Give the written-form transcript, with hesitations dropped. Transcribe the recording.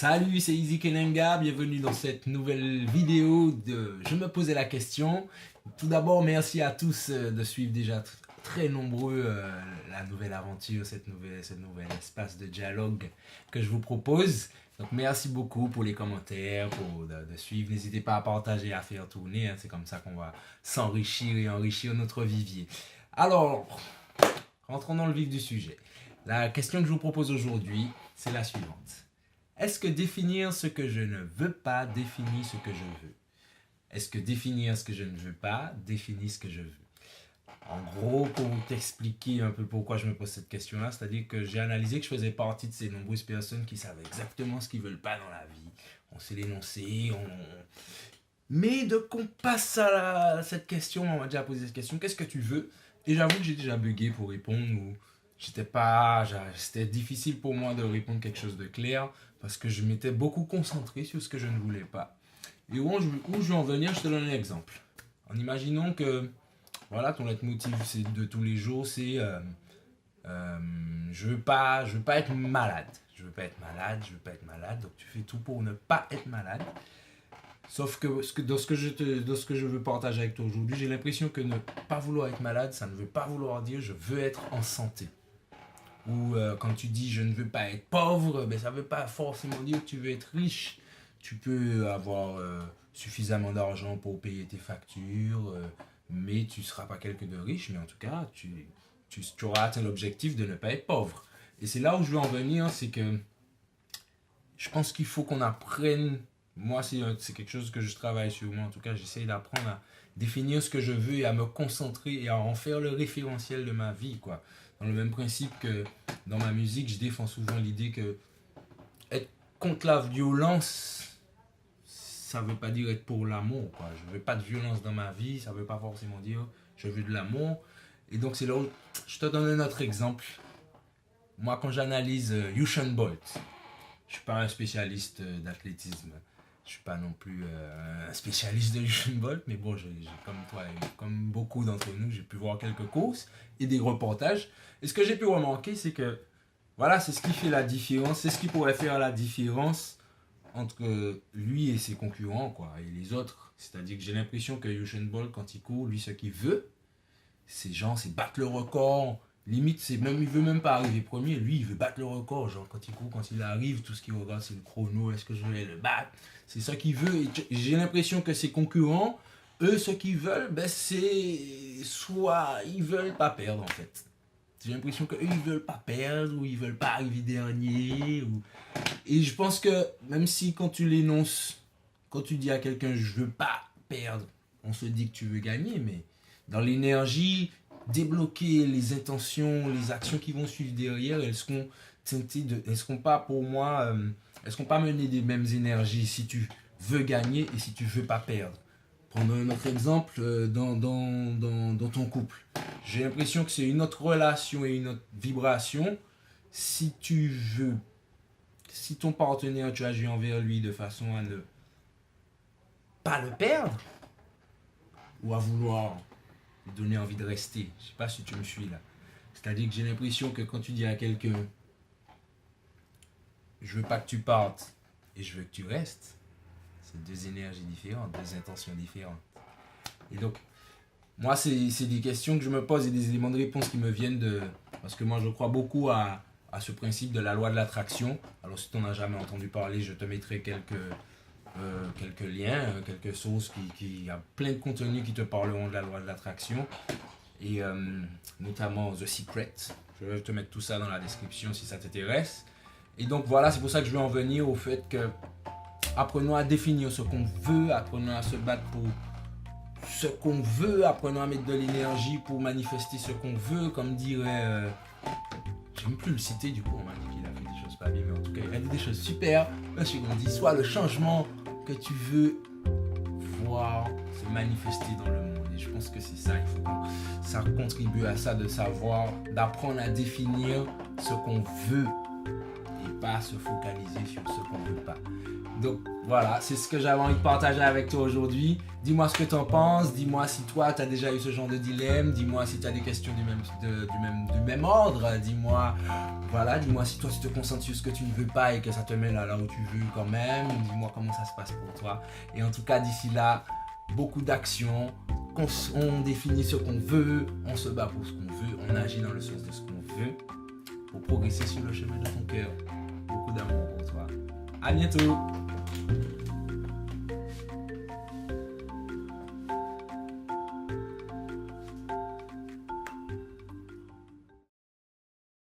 Salut, c'est Easy Kenenga, bienvenue dans cette nouvelle vidéo de Je me posais la question. Tout d'abord, merci à tous de suivre déjà très nombreux la nouvelle aventure, cette nouvelle espace de dialogue que je vous propose. Donc merci beaucoup pour les commentaires, de suivre. N'hésitez pas à partager, à faire tourner, hein. C'est comme ça qu'on va s'enrichir et enrichir notre vivier. Alors, rentrons dans le vif du sujet. La question que je vous propose aujourd'hui, c'est la suivante. Est-ce que définir ce que je ne veux pas définit ce que je veux? Est-ce que définir ce que je ne veux pas définit ce que je veux? En gros, pour t'expliquer un peu pourquoi je me pose cette question-là, c'est-à-dire que j'ai analysé que je faisais partie de ces nombreuses personnes qui savent exactement ce qu'ils ne veulent pas dans la vie. On sait l'énoncer, mais de qu'on passe à cette question, on m'a déjà posé cette question, qu'est-ce que tu veux? Et j'avoue que j'ai déjà bugué pour répondre, ou c'était difficile pour moi de répondre quelque chose de clair, parce que je m'étais beaucoup concentré sur ce que je ne voulais pas. Et où je veux en venir, je te donne un exemple. En imaginant que, voilà, ton leitmotiv de tous les jours, c'est je veux pas être malade. Je veux pas être malade, donc tu fais tout pour ne pas être malade. Sauf que dans ce que je veux partager avec toi aujourd'hui, j'ai l'impression que ne pas vouloir être malade, ça ne veut pas vouloir dire je veux être en santé. Ou quand tu dis je ne veux pas être pauvre, ben, ça ne veut pas forcément dire que tu veux être riche. Tu peux avoir suffisamment d'argent pour payer tes factures, mais tu ne seras pas quelqu'un de riche, mais en tout cas, tu auras atteint l'objectif de ne pas être pauvre. Et c'est là où je veux en venir, c'est que je pense qu'il faut qu'on apprenne. Moi, c'est quelque chose que je travaille sur moi. En tout cas, j'essaie d'apprendre à définir ce que je veux et à me concentrer et à en faire le référentiel de ma vie, quoi. Dans le même principe que dans ma musique, je défends souvent l'idée que être contre la violence, ça ne veut pas dire être pour l'amour, quoi. Je ne veux pas de violence dans ma vie, ça ne veut pas forcément dire je veux de l'amour. Et donc, c'est là où je te donne un autre exemple. Moi, quand j'analyse Usain Bolt, je ne suis pas un spécialiste d'athlétisme. Je ne suis pas non plus un spécialiste de Usain Bolt, mais bon, comme toi et comme beaucoup d'entre nous, j'ai pu voir quelques courses et des reportages. Et ce que j'ai pu remarquer, c'est que voilà, c'est ce qui fait la différence, c'est ce qui pourrait faire la différence entre lui et ses concurrents, quoi, et les autres. C'est-à-dire que j'ai l'impression que Usain Bolt, quand il court, lui, ce qu'il veut, c'est battre le record. Limite, il veut même pas arriver premier, lui il veut battre le record. Genre quand il court, quand il arrive, tout ce qu'il regarde c'est le chrono, est-ce que je vais le battre? C'est ça qu'il veut. Et j'ai l'impression que ses concurrents, eux, ce qu'ils veulent, ben, c'est soit ils veulent pas perdre en fait. J'ai l'impression qu'eux ils veulent pas perdre, ou ils veulent pas arriver dernier. Et je pense que même si quand tu l'énonces, quand tu dis à quelqu'un je veux pas perdre, on se dit que tu veux gagner, mais dans l'énergie, débloquer les intentions, les actions qui vont suivre derrière, elles seront pas pour moi, elles seront pas menées des mêmes énergies si tu veux gagner et si tu veux pas perdre. Prendre un autre exemple dans ton couple. J'ai l'impression que c'est une autre relation et une autre vibration. Si ton partenaire, tu agis envers lui de façon à ne pas le perdre, ou à vouloir lui donner envie de rester. Je sais pas si tu me suis là. C'est-à-dire que j'ai l'impression que quand tu dis à quelqu'un je veux pas que tu partes et je veux que tu restes, c'est deux énergies différentes, deux intentions différentes. Et donc, moi, c'est des questions que je me pose et des éléments de réponse qui me viennent parce que moi, je crois beaucoup à ce principe de la loi de l'attraction. Alors, si tu n'en as jamais entendu parler, je te mettrai quelques liens, quelques sources qui a plein de contenus qui te parleront de la loi de l'attraction, et notamment The Secret. Je vais te mettre tout ça dans la description si ça t'intéresse. Et donc voilà, c'est pour ça que je veux en venir au fait que apprenons à définir ce qu'on veut, apprenons à se battre pour ce qu'on veut, apprenons à mettre de l'énergie pour manifester ce qu'on veut, comme dirait j'aime plus le citer, du coup on m'a dit qu'il a fait des choses pas bien, mais en tout cas il a dit des choses super. Monsieur Gandhi, soit le changement que tu veux voir se manifester dans le monde. Et je pense que c'est ça, il faut que ça contribue à ça, de savoir, d'apprendre à définir ce qu'on veut et pas se focaliser sur ce qu'on veut pas. Donc voilà, c'est ce que j'avais envie de partager avec toi aujourd'hui. Dis-moi ce que tu en penses, dis-moi si toi tu as déjà eu ce genre de dilemme, dis-moi si tu as des questions du même ordre, dis-moi si toi tu te concentres sur ce que tu ne veux pas et que ça te met là où tu veux quand même, dis-moi comment ça se passe pour toi. Et en tout cas d'ici là, beaucoup d'actions, on définit ce qu'on veut, on se bat pour ce qu'on veut, on agit dans le sens de ce qu'on veut pour progresser sur le chemin de ton cœur. Beaucoup d'amour pour toi. À bientôt.